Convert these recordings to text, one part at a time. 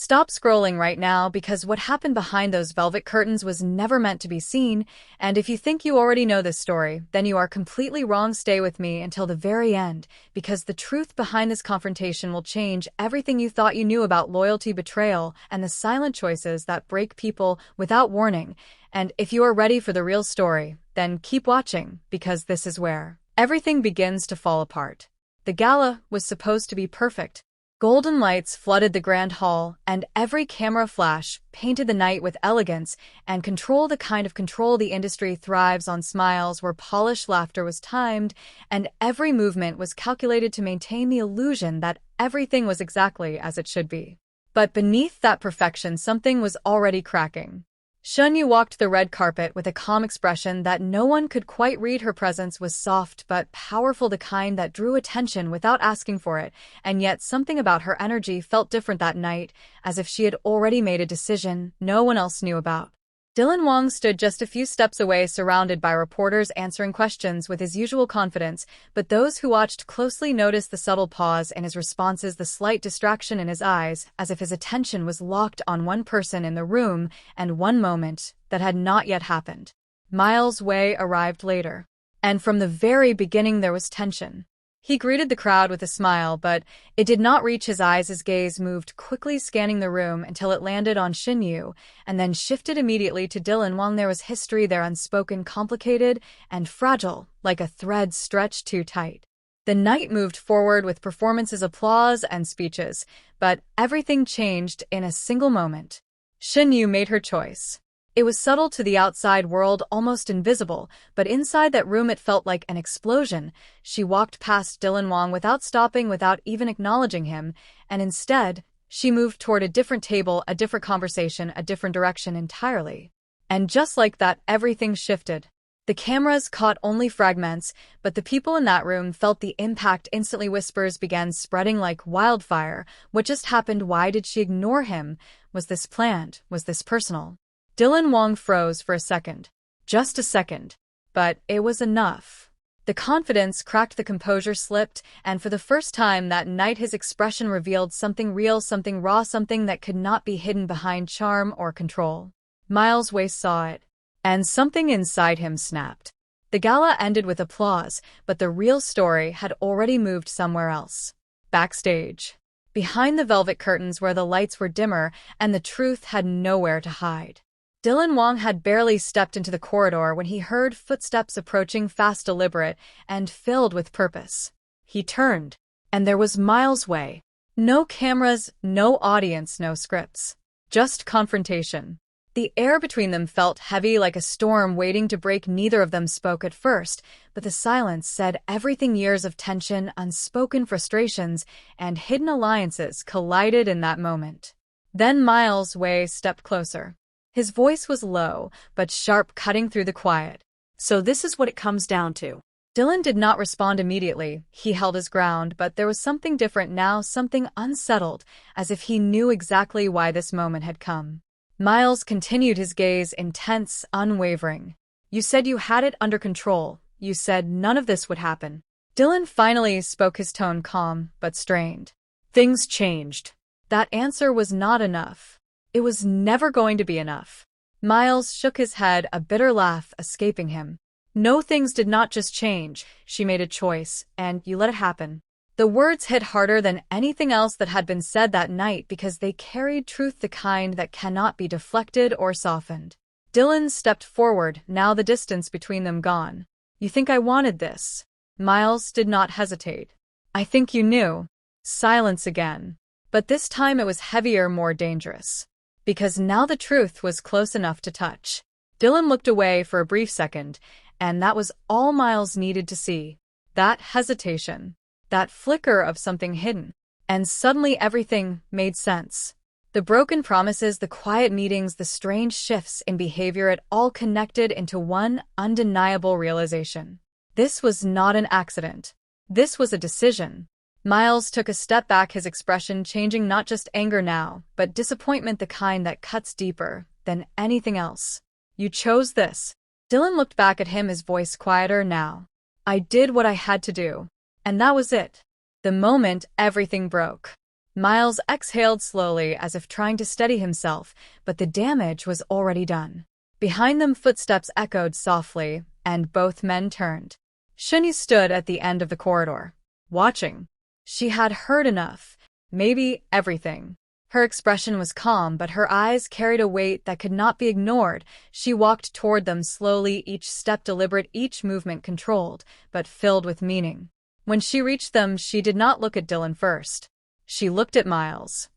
Stop scrolling right now because what happened behind those velvet curtains was never meant to be seen, and if you think you already know this story, then you are completely wrong. Stay with me until the very end, because the truth behind this confrontation will change everything you thought you knew about loyalty, betrayal, and the silent choices that break people without warning. And if you are ready for the real story, then keep watching, because this is where everything begins to fall apart. The gala was supposed to be perfect. Golden lights flooded the grand hall, and every camera flash painted the night with elegance and control, the kind of control the industry thrives on. Smiles where polished, laughter was timed, and every movement was calculated to maintain the illusion that everything was exactly as it should be. But beneath that perfection, something was already cracking. Shen Yue walked the red carpet with a calm expression that no one could quite read. Her presence was soft but powerful, the kind that drew attention without asking for it, and yet something about her energy felt different that night, as if she had already made a decision no one else knew about. Dylan Wang stood just a few steps away, surrounded by reporters answering questions with his usual confidence, but those who watched closely noticed the subtle pause in his responses, the slight distraction in his eyes, as if his attention was locked on one person in the room and one moment that had not yet happened. Miles Wei arrived later, and from the very beginning there was tension. He greeted the crowd with a smile, but it did not reach his eyes. His gaze moved quickly, scanning the room until it landed on Shen Yue, and then shifted immediately to Dylan Wang. There was history there, unspoken, complicated, and fragile, like a thread stretched too tight. The night moved forward with performances, applause, and speeches, but everything changed in a single moment. Shen Yue made her choice. It was subtle to the outside world, almost invisible, but inside that room it felt like an explosion. She walked past Dylan Wang without stopping, without even acknowledging him, and instead, she moved toward a different table, a different conversation, a different direction entirely. And just like that, everything shifted. The cameras caught only fragments, but the people in that room felt the impact instantly. Whispers began spreading like wildfire. What just happened? Why did she ignore him? Was this planned? Was this personal? Dylan Wang froze for a second. Just a second. But it was enough. The confidence cracked, the composure slipped, and for the first time that night his expression revealed something real, something raw, something that could not be hidden behind charm or control. Miles Wei saw it, and something inside him snapped. The gala ended with applause, but the real story had already moved somewhere else. Backstage. Behind the velvet curtains where the lights were dimmer and the truth had nowhere to hide. Dylan Wang had barely stepped into the corridor when he heard footsteps approaching, fast, deliberate, and filled with purpose. He turned, and there was Miles Wei. No cameras, no audience, no scripts. Just confrontation. The air between them felt heavy, like a storm waiting to break. Neither of them spoke at first, but the silence said everything. Years of tension, unspoken frustrations, and hidden alliances collided in that moment. Then Miles Wei stepped closer. His voice was low, but sharp, cutting through the quiet. So this is what it comes down to. Dylan did not respond immediately. He held his ground, but there was something different now, something unsettled, as if he knew exactly why this moment had come. Miles continued, his gaze intense, unwavering. You said you had it under control. You said none of this would happen. Dylan finally spoke, his tone calm, but strained. Things changed. That answer was not enough. It was never going to be enough. Miles shook his head, a bitter laugh escaping him. No, things did not just change. She made a choice, and you let it happen. The words hit harder than anything else that had been said that night because they carried truth, the kind that cannot be deflected or softened. Dylan stepped forward, now the distance between them gone. You think I wanted this? Miles did not hesitate. I think you knew. Silence again. But this time it was heavier, more dangerous. Because now the truth was close enough to touch. Dylan looked away for a brief second, and that was all Miles needed to see. That hesitation. That flicker of something hidden. And suddenly everything made sense. The broken promises, the quiet meetings, the strange shifts in behavior, it all connected into one undeniable realization. This was not an accident. This was a decision. Miles took a step back, his expression changing, not just anger now, but disappointment, the kind that cuts deeper than anything else. You chose this. Dylan looked back at him, his voice quieter now. I did what I had to do. And that was it. The moment everything broke. Miles exhaled slowly as if trying to steady himself, but the damage was already done. Behind them footsteps echoed softly, and both men turned. Shen Yue stood at the end of the corridor, watching. She had heard enough, maybe everything. Her expression was calm, but her eyes carried a weight that could not be ignored. She walked toward them slowly, each step deliberate, each movement controlled, but filled with meaning. When she reached them, she did not look at Dylan first. She looked at Miles.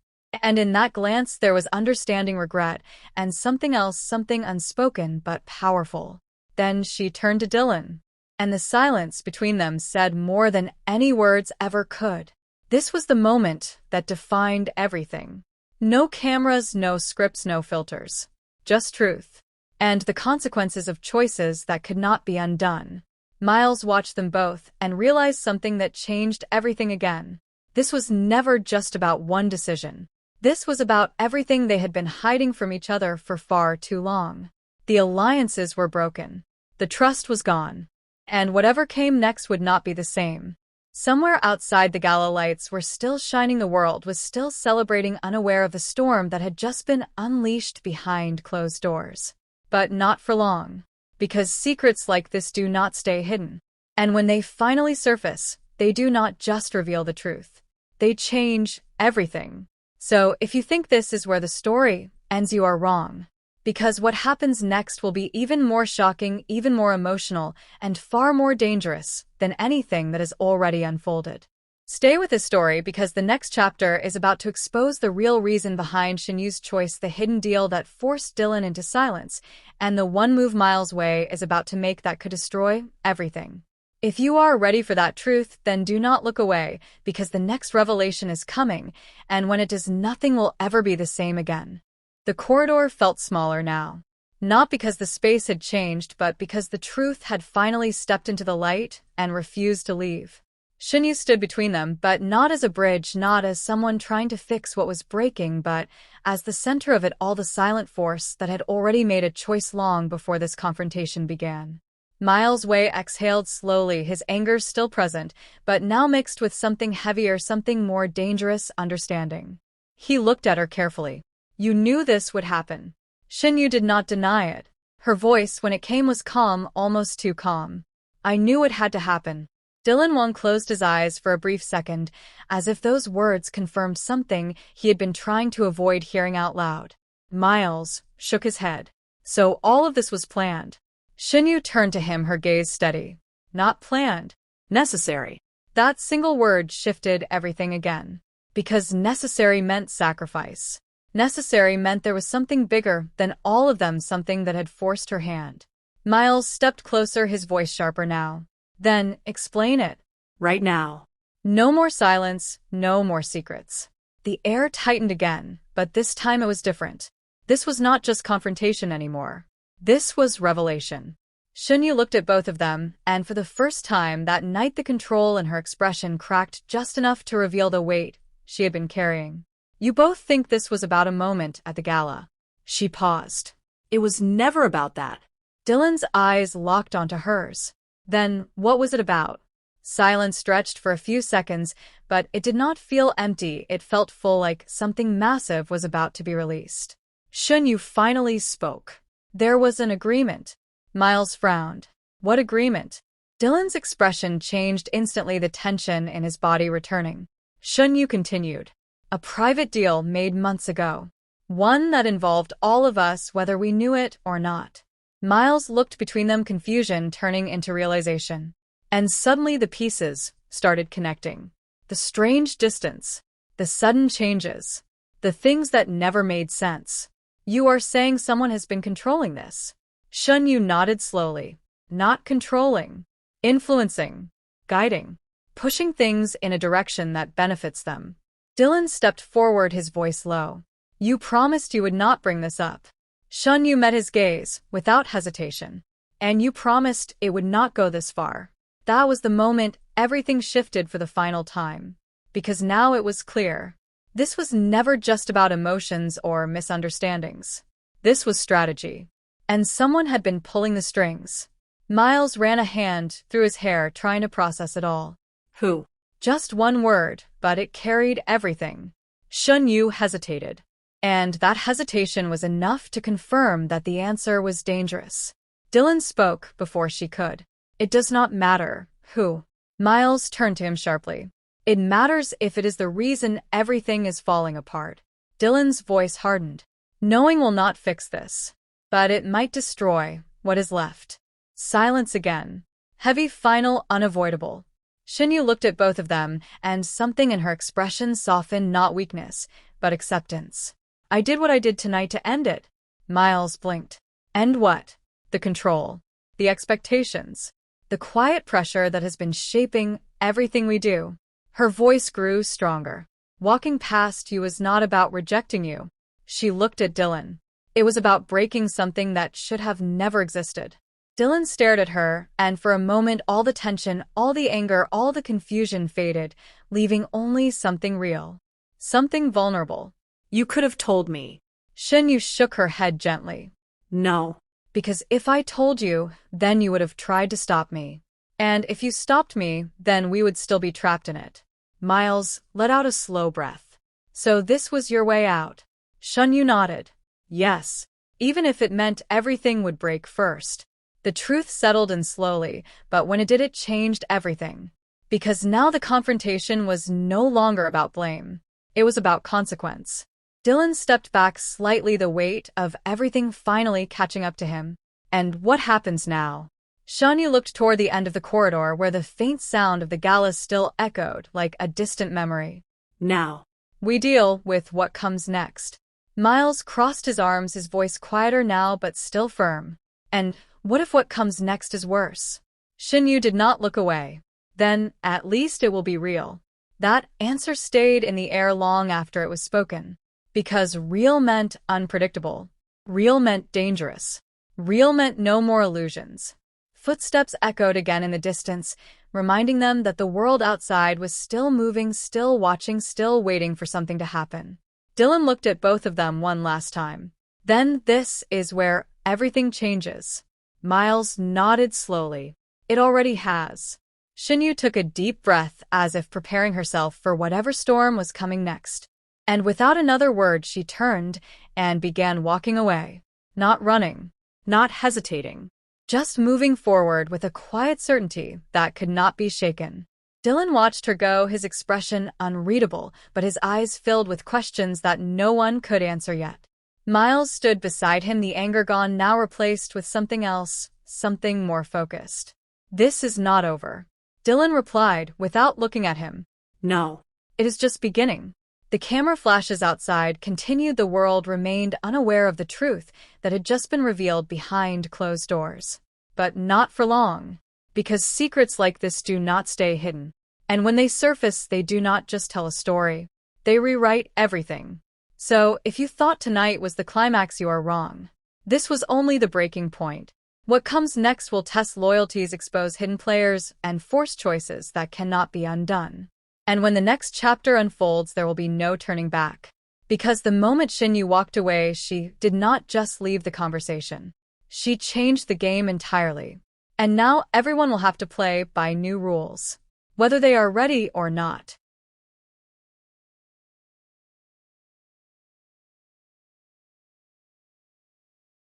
And in that glance there was understanding, regret, and something else, something unspoken but powerful. Then she turned to Dylan. And the silence between them said more than any words ever could. This was the moment that defined everything. No cameras, no scripts, no filters. Just truth. And the consequences of choices that could not be undone. Miles watched them both and realized something that changed everything again. This was never just about one decision. This was about everything they had been hiding from each other for far too long. The alliances were broken. The trust was gone. And whatever came next would not be the same. Somewhere outside, the Gala lights were still shining. The world was still celebrating, unaware of the storm that had just been unleashed behind closed doors. But not for long. Because secrets like this do not stay hidden. And when they finally surface, they do not just reveal the truth. They change everything. So if you think this is where the story ends, you are wrong. Because what happens next will be even more shocking, even more emotional, and far more dangerous than anything that has already unfolded. Stay with this story because the next chapter is about to expose the real reason behind Shen Yue's choice, the hidden deal that forced Dylan into silence, and the one move Miles Wei is about to make that could destroy everything. If you are ready for that truth, then do not look away, because the next revelation is coming, and when it does, nothing will ever be the same again. The corridor felt smaller now. Not because the space had changed, but because the truth had finally stepped into the light and refused to leave. Shen Yue stood between them, but not as a bridge, not as someone trying to fix what was breaking, but as the center of it all, the silent force that had already made a choice long before this confrontation began. Miles Wei exhaled slowly, his anger still present, but now mixed with something heavier, something more dangerous, understanding. He looked at her carefully. You knew this would happen. Shen Yue did not deny it. Her voice, when it came, was calm, almost too calm. I knew it had to happen. Dylan Wang closed his eyes for a brief second, as if those words confirmed something he had been trying to avoid hearing out loud. Miles shook his head. So all of this was planned. Shen Yue turned to him, her gaze steady. Not planned. Necessary. That single word shifted everything again. Because necessary meant sacrifice. Necessary meant there was something bigger than all of them, something that had forced her hand. Miles stepped closer, his voice sharper now. Then, explain it. Right now. No more silence, no more secrets. The air tightened again, but this time it was different. This was not just confrontation anymore. This was revelation. Shen Yue looked at both of them, and for the first time that night the control in her expression cracked just enough to reveal the weight she had been carrying. You both think this was about a moment at the gala. She paused. It was never about that. Dylan's eyes locked onto hers. Then, what was it about? Silence stretched for a few seconds, but it did not feel empty. It felt full, like something massive was about to be released. Shen Yue finally spoke. There was an agreement. Miles frowned. What agreement? Dylan's expression changed instantly, the tension in his body returning. Shen Yue continued. A private deal made months ago. One that involved all of us, whether we knew it or not. Miles looked between them, confusion turning into realization. And suddenly the pieces started connecting. The strange distance. The sudden changes. The things that never made sense. You are saying someone has been controlling this? Shen Yue nodded slowly. Not controlling. Influencing. Guiding. Pushing things in a direction that benefits them. Dylan stepped forward, his voice low. You promised you would not bring this up. Shen Yue met his gaze, without hesitation. And you promised it would not go this far. That was the moment everything shifted for the final time. Because now it was clear. This was never just about emotions or misunderstandings. This was strategy. And someone had been pulling the strings. Miles ran a hand through his hair, trying to process it all. Who? Just one word, but it carried everything. Shen Yue hesitated, and that hesitation was enough to confirm that the answer was dangerous. Dylan spoke before she could. It does not matter who. Miles turned to him sharply. It matters if it is the reason everything is falling apart. Dylan's voice hardened. Knowing will not fix this, but it might destroy what is left. Silence again. Heavy, final, unavoidable. Shen Yue looked at both of them, and something in her expression softened, not weakness, but acceptance. I did what I did tonight to end it. Miles blinked. End what? The control. The expectations. The quiet pressure that has been shaping everything we do. Her voice grew stronger. Walking past you was not about rejecting you. She looked at Dylan. It was about breaking something that should have never existed. Dylan stared at her, and for a moment all the tension, all the anger, all the confusion faded, leaving only something real. Something vulnerable. You could have told me. Shen Yue shook her head gently. No. Because if I told you, then you would have tried to stop me. And if you stopped me, then we would still be trapped in it. Miles let out a slow breath. So this was your way out? Shen Yue nodded. Yes. Even if it meant everything would break first. The truth settled in slowly, but when it did, it changed everything. Because now the confrontation was no longer about blame. It was about consequence. Dylan stepped back slightly, the weight of everything finally catching up to him. And what happens now? Shen Yue looked toward the end of the corridor where the faint sound of the Gala still echoed like a distant memory. Now. We deal with what comes next. Miles crossed his arms, his voice quieter now but still firm. And what if what comes next is worse? Shen Yue did not look away. Then, at least it will be real. That answer stayed in the air long after it was spoken. Because real meant unpredictable. Real meant dangerous. Real meant no more illusions. Footsteps echoed again in the distance, reminding them that the world outside was still moving, still watching, still waiting for something to happen. Dylan looked at both of them one last time. Then this is where everything changes. Miles nodded slowly. It already has. Shen Yue took a deep breath as if preparing herself for whatever storm was coming next. And without another word she turned and began walking away. Not running. Not hesitating. Just moving forward with a quiet certainty that could not be shaken. Dylan watched her go, his expression unreadable, but his eyes filled with questions that no one could answer yet. Miles stood beside him, the anger gone, now replaced with something else, something more focused. This is not over. Dylan replied without looking at him. No. It is just beginning. The camera flashes outside continued. The world remained unaware of the truth that had just been revealed behind closed doors. But not for long. Because secrets like this do not stay hidden. And when they surface, they do not just tell a story. They rewrite everything. So, if you thought tonight was the climax, you are wrong. This was only the breaking point. What comes next will test loyalties, expose hidden players, and force choices that cannot be undone. And when the next chapter unfolds, there will be no turning back. Because the moment Shen Yue walked away, she did not just leave the conversation. She changed the game entirely. And now everyone will have to play by new rules. Whether they are ready or not.